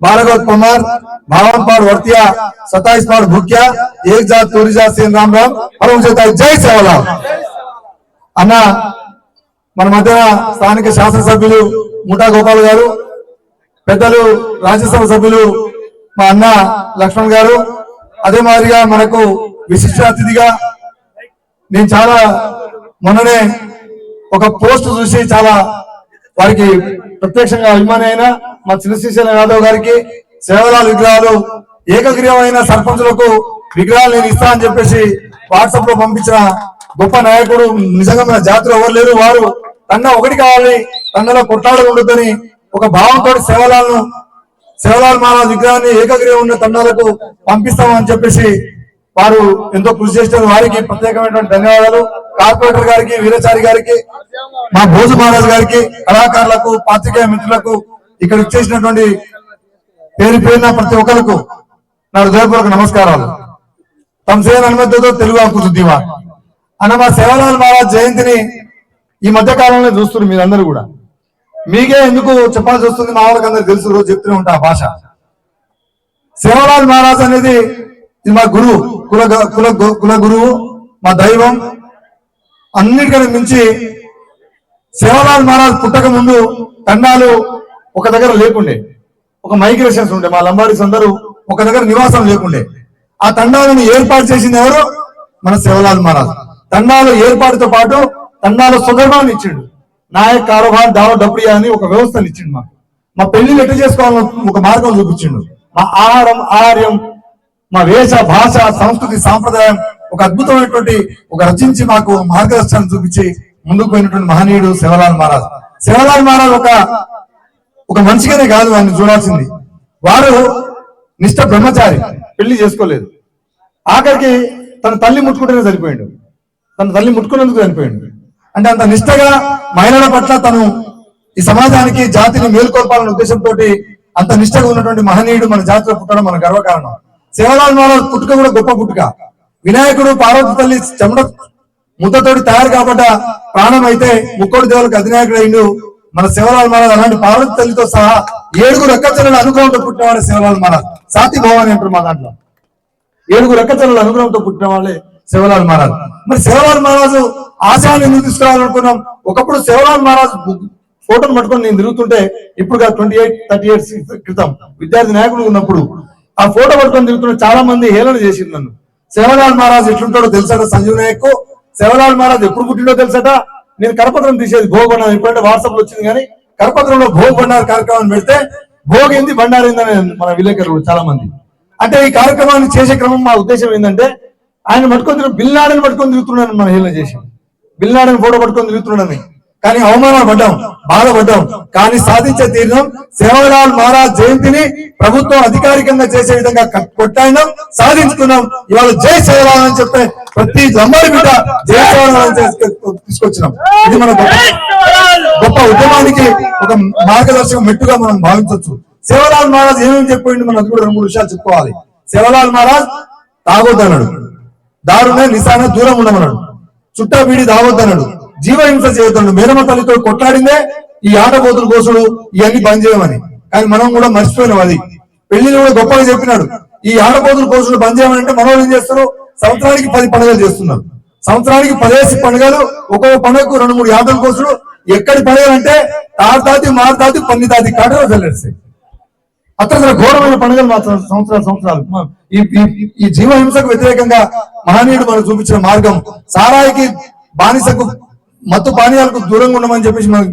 भार्गव कुमार, भावन पाड़ वर्तिया, 27 पाड़ भूकिया, एक जात तोरी जात सेन राम राम, और मुझे जय सेवालाल అన్న మన మధ్య స్థానిక శాసనసభ్యులు ముఠా గోపాల్ గారు, పెద్దలు రాజ్యసభ సభ్యులు మా అన్న లక్ష్మణ్ గారు, అదే మాదిరిగా మనకు విశిష్ట అతిథిగా నేను చాలా మొన్ననే ఒక పోస్ట్ చూసి చాలా వారికి ప్రత్యక్షంగా అభిమాని అయిన మా శ్రీశైల యాదవ్ గారికి సేవలాల్ విగ్రహాలు ఏకగ్రీవమైన సర్పంచులకు విగ్రహాలు నేను ఇస్తా అని చెప్పేసి వాట్సాప్ లో పంపించిన గొప్ప నాయకుడు. నిజంగా మన జాతిలో ఎవరు లేరు. వారు తండ ఒకటి కావాలి, తండలో కొట్లాడలు ఉండొద్దని ఒక భావంతో సేవలాల్ మహారాజ్ విగ్రహాన్ని ఏకగ్రీవం ఉన్న తండాలకు పంపిస్తామని చెప్పేసి వారు ఎంతో కృషి చేసిన వారికి ప్రత్యేకమైనటువంటి ధన్యవాదాలు. కార్పొరేటర్ గారికి, వీరచారి గారికి, మా భోజు మహారాజ్ గారికి, కళాకారులకు, పాత్రికేయ మిత్రులకు, ఇక్కడ ఇచ్చేసినటువంటి పేరు పేరున ప్రతి ఒక్కరికి నా హృదయపూర్వక నమస్కారాలు. తమసేన అనుమతితో తెలుగు ఆకుతుందివా అన్న మా సేవలాల్ మహారాజ్ జయంతిని ఈ మధ్య కాలంలో చూస్తున్నారు మీరందరూ కూడా. మీకే ఎందుకు చెప్పాల్సి వస్తుంది, మా వాళ్ళకి అందరికి తెలుసు, రోజు చెప్తూనే ఉంటా భాష. సేవలాల్ మహారాజ్ అనేది ఇది మా గురువు, కుల గురువు, మా దైవం. అన్నిటికన్నా మించి సేవలాల్ మహారాజ్ పుట్టక ముందు తండాలు ఒక దగ్గర లేకుండే, ఒక మైగ్రేషన్స్ ఉండే. మా లంబాడీస్ అందరూ ఒక దగ్గర నివాసం లేకుండే. ఆ తండాలను ఏర్పాటు చేసింది ఎవరు? మన సేవలాల్ మహారాజ్. తండాల ఏర్పాటుతో పాటు తండాల సుగర్భాన్ని ఇచ్చిండు. నాయక్ కారోబార్ దావా డబ్రియా అని ఒక వ్యవస్థను ఇచ్చిండు. మాకు మా పెళ్లిళ్ళు ఎట్లా చేసుకోవాలని ఒక మార్గం చూపించిండు. మా ఆహార్యం, మా వేష, భాష, సంస్కృతి, సాంప్రదాయం ఒక అద్భుతమైనటువంటి ఒక రచించి మాకు మార్గదర్శనం చూపించి ముందుకు పోయినటువంటి మహనీయుడు సేవలాల్ మహారాజ్. సేవలాల్ మహారాజ్ ఒక మనిషిగానే కాదు ఆయన చూడాల్సింది. వారు నిష్ఠ బ్రహ్మచారి, పెళ్లి చేసుకోలేదు. ఆఖరికి తన తల్లి ముట్టుకుంటేనే చనిపోయాడు. తన తల్లి ముట్టుకున్నందుకు చనిపోయాడు. అంటే అంత నిష్ఠగా మహిళల పట్ల తను ఈ సమాజానికి, జాతిని మేల్కొల్పాలనే ఉద్దేశంతో అంత నిష్ఠగా ఉన్నటువంటి మహనీయుడు మన జాతిలో పుట్టడం మన గర్వకారణం. సేవలాల్ మహారాజ్ పుట్టుక కూడా గొప్ప పుట్టుక. వినాయకుడు పార్వతి తల్లి చెమట ముద్దతోటి తయారు కాబట్ట ప్రాణం అయితే ముక్కోటి దేవులకు అధినాయకుడు అయిండు మన సేవలాల్ మహారాజ్. అలాంటి పార్వతి తల్లితో సహా 7 రెక్కచెల్లెల అనుగ్రహంతో పుట్టినవాడే సేవలాల్ మహారాజ్. సాతి భవాని అంటారు మా దాంట్లో. 7 రెక్కచెల్లెల అనుగ్రహంతో పుట్టిన వాళ్ళే సేవలాల్ మహారాజ్. మరి సేవలాల్ మహారాజు ఆశయాన్ని ఎందుకు తీసుకురావాలనుకున్నాం? ఒకప్పుడు సేవలాల్ మహారాజ్ ఫోటోను పట్టుకొని నేను తిరుగుతుంటే, ఇప్పుడు 28-30 years క్రితం విద్యార్థి నాయకుడు ఉన్నప్పుడు ఆ ఫోటో పట్టుకొని తిరుగుతున్న చాలా మంది హేళన చేసింది నన్ను. సేవలాల్ మహారాజ్ ఎట్లుంటాడో తెలుసట సంజీవ్ నాయక్. సేవలాల్ మహారాజ్ ఎప్పుడు పుట్టిండో తెలుసట. నేను కరపత్రం తీసేది భోగ్ బండారు, ఇప్పుడంటే వాట్సాప్ లో వచ్చింది కానీ కరపత్రంలో భోగ్ బండారు కార్యక్రమాన్ని పెడితే భోగ్ ఏంది బండారు ఏందని మన విలేకరులు చాలా మంది. అంటే ఈ కార్యక్రమాన్ని చేసే క్రమం మా ఉద్దేశం ఏంటంటే, ఆయన పట్టుకొని బిల్ లాడెన్ పట్టుకొని తిరుగుతున్నాడని మనం హేళన చేసి, బిల్ లాడెన్ ఫోటో పట్టుకొని తిరుగుతున్నాడని. కానీ అవమానాలు పడ్డాం, బాధపడ్డాం. కానీ సాధించే తీరినాం. సేవలాల్ మహారాజ్ జయంతిని ప్రభుత్వం అధికారికంగా చేసే విధంగా కొట్టాయినాం, సాధించుకున్నాం. ఇవాళ జై సేవలాల్ అని చెప్పే ప్రతి లంబాడి బిడ్డ జై సేవలాల్ తీసుకొచ్చినాం. ఇది మన గొప్ప ఉద్యమానికి ఒక మార్గదర్శక మెట్టుగా మనం భావించవచ్చు. సేవలాల్ మహారాజ్ ఏమేమి చెప్పండి, మనం కూడా 2-3 విషయాలు చెప్పుకోవాలి. సేవలాల్ మహారాజ్ తాగొద్దన్నాడు, దారుణే నిశాన దూరం ఉండమన్నాడు, చుట్టా బీడి తాగొద్దన్నాడు, జీవహింస చేయొద్దన్నాడు. మేనమ తల్లితో కొట్లాడిందే ఈ ఆటపోతులు కోసుడు ఇవన్నీ బంద్ చేయమని. కానీ మనం కూడా మర్చిపోయినాం. అది పెళ్లిని కూడా గొప్పగా చెప్పినాడు. ఈ ఆటపోతులు కోసుడు బంద్ చేయమని అంటే మనం ఏం చేస్తారు? సంవత్సరానికి 10 పండుగలు చేస్తున్నారు. సంవత్సరానికి 10 పండుగలు, ఒక్కొక్క పండుగకు 2-3 యాదలు కోసుడు. ఎక్కడి పండుగలు అంటే తాడతాది, మారతాది, పన్నితాది కాడలో చెల్లేస్తాయి. అత్యంత ఘోరమైన పండుగలు మాత్రం సంవత్సరాలు. ఈ జీవహింసకు వ్యతిరేకంగా మహనీయుడు మనకు చూపించిన మార్గం, సారాయికి, బానిసకు, మత్తు పానీయాలకు దూరంగా ఉండమని చెప్పేసి మనకు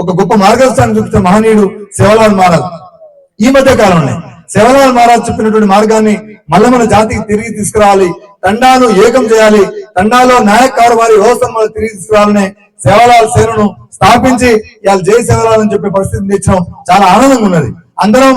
ఒక గొప్ప మార్గదర్శనాన్ని చూపించిన మహనీయుడు సేవలాల్ మహారాజ్. ఈ మధ్య కాలంలో సేవలాల్ మహారాజ్ చెప్పినటువంటి మార్గాన్ని మళ్ళీ మన జాతికి తిరిగి తీసుకురావాలి, తండాను ఏకం చేయాలి, తండాలో నాయక్ కారోబారి వ్యవస్థను మనం తిరిగి తీసుకురావాలనే సేవలాల్ సేనను స్థాపించి ఇవాళ జై సేవలాల్ అని చెప్పే పరిస్థితిని తెచ్చడం చాలా ఆనందంగా ఉన్నది. అందరం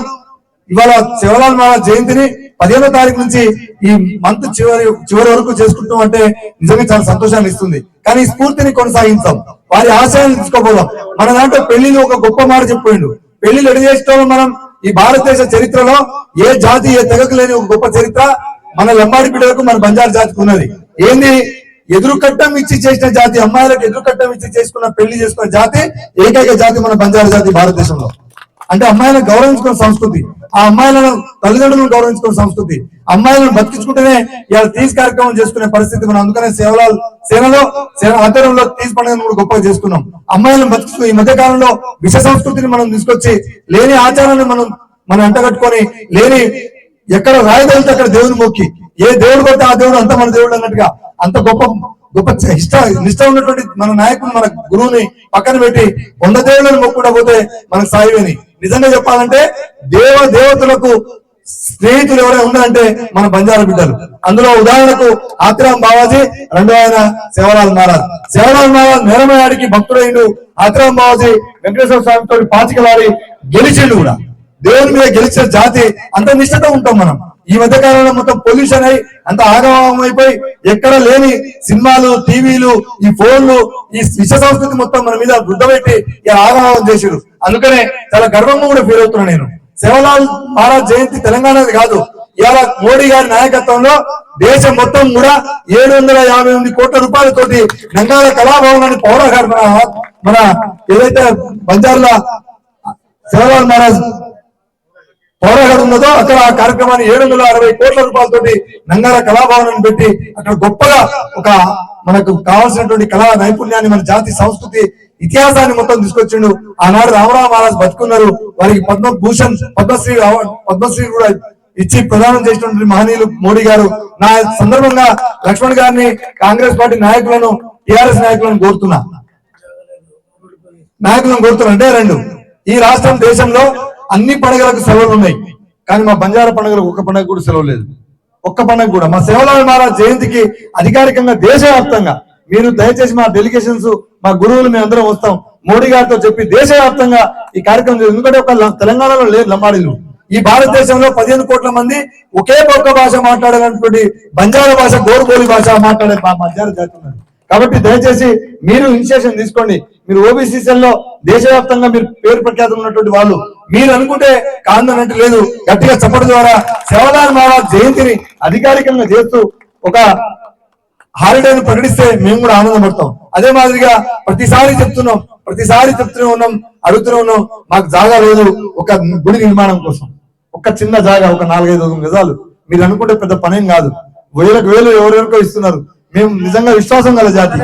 ఇవాళ సేవలాల్ మహారాజ్ జయంతిని 15వ తారీఖు నుంచి ఈ మంత్ చివరి వరకు చేసుకుంటాం అంటే నిజంగా చాలా సంతోషాన్ని ఇస్తుంది. కానీ ఈ స్ఫూర్తిని కొనసాగించాం, వారి ఆశయాన్ని తీసుకోపోదాం. మన దాంట్లో పెళ్లిని ఒక గొప్ప మాట చెప్పిపోయిండు. పెళ్లిళ్ళు ఎడ చేసుకోవడం మనం ఈ భారతదేశ చరిత్రలో ఏ జాతి, ఏ తెగకు లేని ఒక గొప్ప చరిత్ర మన లంబాడి బిడ్డలకు, మన బంజారు జాతికి ఉన్నది. ఏంది? ఎదురు కట్టం ఇచ్చి చేసిన జాతి, అమ్మాయిలకు ఎదురు కట్టం ఇచ్చి చేసుకున్న పెళ్లి చేసుకున్న జాతి ఏకైక జాతి మన బంజారా జాతి భారతదేశంలో. అంటే అమ్మాయిలను గౌరవించుకున్న సంస్కృతి. ఆ అమ్మాయిలను తల్లిదండ్రులను గౌరవించుకునే సంస్కృతి, అమ్మాయిలను బతికించుకుంటేనే ఇవాళ తీజ్ కార్యక్రమం చేసుకునే పరిస్థితి మనం. అందుకనే సేన ఆధ్వర్యంలో తీజ్ పండుగను కూడా గొప్పగా చేసుకున్నాం. అమ్మాయిలను బతికించుకుని ఈ మధ్య కాలంలో విష సంస్కృతిని మనం తీసుకొచ్చి లేని ఆచారాన్ని మనం అంటగట్టుకొని లేని ఎక్కడ రాయదలితే అక్కడ దేవుని మొక్కి ఏ దేవుడు కొడితే ఆ దేవుడు అంత మన దేవుడు అన్నట్టుగా అంత గొప్ప నిష్ట ఉన్నటువంటి మన నాయకుడు మన గురువుని పక్కన పెట్టి 100 దేవుళ్ళని మొక్కుకుండా పోతే మనకు సాయివేని. నిజంగా చెప్పాలంటే దేవతలకు స్నేహితులు ఎవరైనా ఉన్నారంటే మన బంజారా బిడ్డలు. అందులో ఉదాహరణకు ఆత్రాం బావాజీ, రెండో ఆయన సేవలాల్ మహారాజ్. సేవలాల్ మహారాజ్ నేరమయాడికి భక్తుడైండు. ఆత్రాం బావాజీ వెంకటేశ్వర స్వామితో పాచికలాడి గెలిచిండు కూడా. దేవుని మీద గెలిచిన జాతి అంత నిష్ఠతో ఉంటాం మనం. ఈ మధ్య కాలంలో మొత్తం పొల్యూషన్ అయి అంత ఆగమం అయిపోయి ఎక్కడ లేని సినిమాలు, టీవీలు, ఈ ఫోన్లు, ఈ విశ్వ సంస్కృతి మొత్తం మన మీద వృద్ధపెట్టి ఆగమం చేసారు. అందుకనే చాలా గర్వంగా కూడా ఫీల్ అవుతున్నా నేను. సేవలాల్ మహారాజ్ జయంతి తెలంగాణది కాదు, ఇవాళ మోడీ గారి నాయకత్వంలో దేశం మొత్తం కూడా 758 కోట్ల రూపాయలతోటి నంగాల కళాభవనాన్ని పౌరగారు మన ఏదైతే బంజార్ల సేవలాల్ మహారాజ్ పౌరగాడు ఉన్నదో అక్కడ ఆ కార్యక్రమాన్ని 760 కోట్ల రూపాయలతోటి నంగాల కళాభవనాన్ని పెట్టి అక్కడ గొప్పగా ఒక మనకు కావాల్సినటువంటి కళా నైపుణ్యాన్ని, మన జాతి సంస్కృతి ఇతిహాసాన్ని మొత్తం తీసుకొచ్చిండు. ఆనాడు రామరావు మహారాజ్ బతుకున్నారు. వారికి పద్మభూషణ్, పద్మశ్రీ కూడా ఇచ్చి ప్రదానం చేసినటువంటి మహనీయులు మోడీ గారు. నా సందర్భంగా లక్ష్మణ్ గారిని, కాంగ్రెస్ పార్టీ నాయకులను, టిఆర్ఎస్ నాయకులను కోరుతున్నా అంటే రెండు, ఈ రాష్ట్రం దేశంలో అన్ని పండుగలకు సెలవులు ఉన్నాయి, కానీ మా బంజారా పండుగలకు ఒక్క పండుగ కూడా సెలవు లేదు. ఒక్క పండుగ కూడా. మా సేవలాల్ మహారాజ్ జయంతికి అధికారికంగా దేశవ్యాప్తంగా మీరు దయచేసి మా డెలిగేషన్స్, మా గురువులు మేము అందరం వస్తాం, మోడీ గారితో చెప్పి దేశవ్యాప్తంగా ఈ కార్యక్రమం. ఎందుకంటే ఒక తెలంగాణలో లేదు లంబాడీలు. ఈ భారతదేశంలో 15 కోట్ల మంది ఒకే ఒక్క భాష మాట్లాడాలన్నటువంటి బంజారా భాష, గోరుబోలి భాష మాట్లాడే బంజారా జాతి ఉన్నారు. కాబట్టి దయచేసి మీరు ఇనిషియేషన్ తీసుకోండి. మీరు ఓబీసీసీలో దేశవ్యాప్తంగా మీరు పేరు ప్రఖ్యాతం ఉన్నటువంటి వాళ్ళు, మీరు అనుకుంటే కాందనంటే లేదు. గట్టిగా చప్పటి ద్వారా సేవలాల్ మహారాజ్ జయంతిని అధికారికంగా చేస్తూ ఒక హాలిడేని ప్రకటిస్తే మేము కూడా ఆనందపడతాం. అదే మాదిరిగా ప్రతిసారి చెప్తూనే ఉన్నాం, అడుగుతూనే ఉన్నాం, మాకు జాగా లేదు ఒక గుడి నిర్మాణం కోసం. ఒక చిన్న జాగా, ఒక 4-5 గజాలు. మీరు అనుకుంటే పెద్ద పనేం కాదు. వేలు ఎవరెవరికో ఇస్తున్నారు. మేము నిజంగా విశ్వాసం గల జాతి.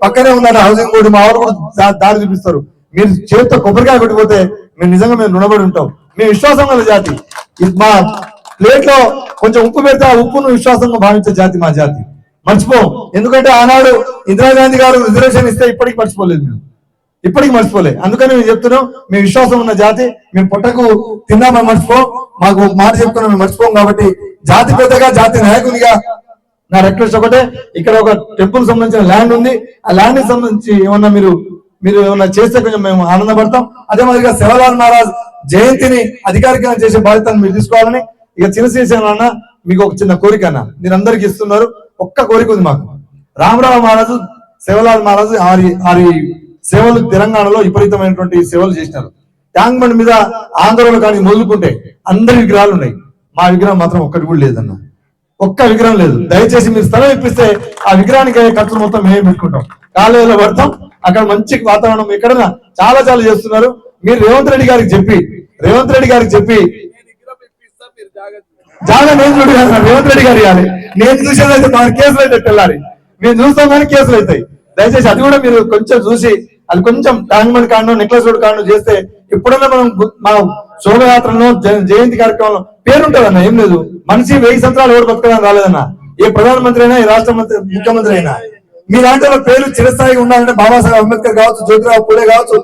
పక్కనే ఉందంటే హౌసింగ్ బోర్డు, మా వాళ్ళు కూడా దారి చూపిస్తారు. మీరు చేతితో కొబ్బరికాయ పెట్టిపోతే మేము రుణపడి ఉంటాం. మేము విశ్వాసం గల జాతి. మా ప్లేట్ లో కొంచెం ఉప్పు పెడితే ఆ ఉప్పును విశ్వాసంగా భావించే జాతి మా జాతి. మర్చిపోం. ఎందుకంటే ఆనాడు ఇందిరాగాంధీ గారు రిజర్వేషన్ ఇస్తే ఇప్పటికి మర్చిపోలేదు. మేము ఇప్పటికి మర్చిపోలేదు. అందుకని మేము చెప్తున్నాం, మేము విశ్వాసం ఉన్న జాతి. మేము పొట్టకు తిన్నామని మర్చిపోం. మాకు ఒక మాట చెప్తున్నాం, మేము మర్చిపోం. కాబట్టి జాతి పెద్దగా, జాతి నాయకునిగా నా రిక్వెస్ట్ ఒకటే, ఇక్కడ ఒక టెంపుల్ సంబంధించిన ల్యాండ్ ఉంది. ఆ ల్యాండ్ కి సంబంధించి ఏమన్నా మీరు ఏమన్నా చేస్తే కొంచెం మేము ఆనందపడతాం. అదే మాదిరిగా సేవలాల్ మహారాజ్ జయంతిని అధికారికంగా చేసే బాధ్యతను మీరు తీసుకోవాలని. ఇక చిన్నసేన మీకు ఒక చిన్న కోరిక అన్న, మీరు అందరికి ఇస్తున్నారు. ఒక్క కోరిక ఉంది మాకు. రామరావు మహారాజు, సేవలాల్ మహారాజు ఆరి సేవలు తెలంగాణలో విపరీతమైనటువంటి సేవలు చేసినారు. ట్యాంక్ బండ్ మీద ఆంధ్రలో కానీ మొదలుకుంటే అందరి విగ్రహాలు ఉన్నాయి. మా విగ్రహం మాత్రం ఒక్కటి కూడా లేదన్న. ఒక్క విగ్రహం లేదు. దయచేసి మీరు స్థలం ఇప్పిస్తే ఆ విగ్రహానికి ఖర్చులు మొత్తం మేము పెట్టుకుంటాం. కాలేజీలో పడతాం. అక్కడ మంచి వాతావరణం ఎక్కడైనా చాలా చేస్తున్నారు. మీరు రేవంత్ రెడ్డి గారికి చెప్పి జాగా నేను చూడు, రేవంత్ రెడ్డి గారు ఇవ్వాలి. నేను చూసేదైతే మా కేసులు అయితే వెళ్ళాలి. మేము చూస్తాం కానీ కేసులు అవుతాయి. దయచేసి అది కూడా మీరు కొంచెం చూసి, అది కొంచెం డాంగ్మెంట్ కాండం, నెక్లెస్ రోడ్ కాండం చేస్తే ఎప్పుడైనా మన శోభయాత్రలో, జయంతి కార్యక్రమంలో పేరుంటదన్న. ఏం లేదు, మనిషి 1000 సంవత్సరాలు ఎవరు బతకడానికి రాలేదన్న. ఏ ప్రధానమంత్రి అయినా, ఏ రాష్ట్ర ముఖ్యమంత్రి అయినా మీలాంటి వాళ్ళ పేర్లు చిరస్థాయిగా ఉండాలంటే బాబాసాహెబ్ అంబేద్కర్ కావచ్చు, జ్యోతిరావు పూలే కావచ్చు,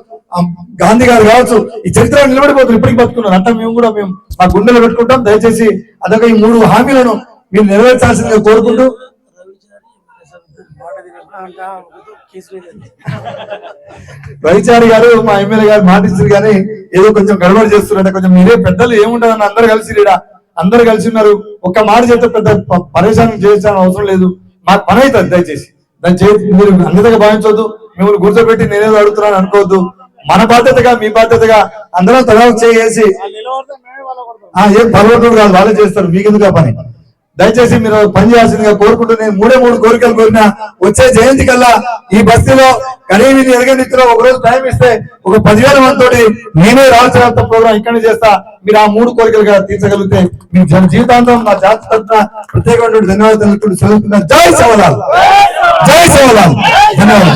గాంధీ గారు కావచ్చు, ఈ చరిత్ర నిలబడిపోతుంది. ఇప్పటికి బతుకున్నారు. అంటే మేము కూడా మా గుండెలో పెట్టుకుంటాం. దయచేసి అదొక ఈ 3 హామీలను మీరు నెరవేర్చాల్సిందిగా కోరుకుంటూ, రవిచారి గారు మా ఎమ్మెల్యే గారు మాట ఇచ్చారు కానీ ఏదో కొంచెం గడబడి చేస్తున్నారంటే, కొంచెం మీరే పెద్దలు ఏముంటుందని అందరు కలిసి ఉన్నారు. ఒక్క మాట చేస్తే పెద్ద పరేషాన్ చేయాల్సిన అవసరం లేదు. మాకు పని అవుతుంది. దయచేసి మీరు అన్నితగా భావించవద్దు. మిమ్మల్ని కూర్చోబెట్టి నేనేదో అడుగుతున్నాను అనుకోవద్దు. మన బాధ్యతగా, మీ బాధ్యతగా అందరం తలా చేసి ఏం పర్వతుడు కాదు, వాళ్ళే చేస్తారు. మీకెందుకు ఆ పని? దయచేసి మీరు పనిచేయాల్సిందిగా కోరుకుంటూ నేను 3 కోరికలు కోరిన వచ్చే జయంతి కల్లా ఈ బస్తీలో కనీవిని ఎరగనిలో ఒక రోజు టైం ఇస్తే ఒక 10,000 మందితోటి నేనే రాష్ట్ర ప్రోగ్రాం ఇక్కడనే చేస్తా. మీరు ఆ 3 కోరికలుగా తీర్చగలిగితే మీ జీవితాంతం నా జాతి తరఫున ప్రత్యేకమైనటువంటి ధన్యవాదాలు తెలుపుకుంటూ సెలవుతున్నా. జై సేవలాల్, జై సేవలాల్, ధన్యవాదాలు.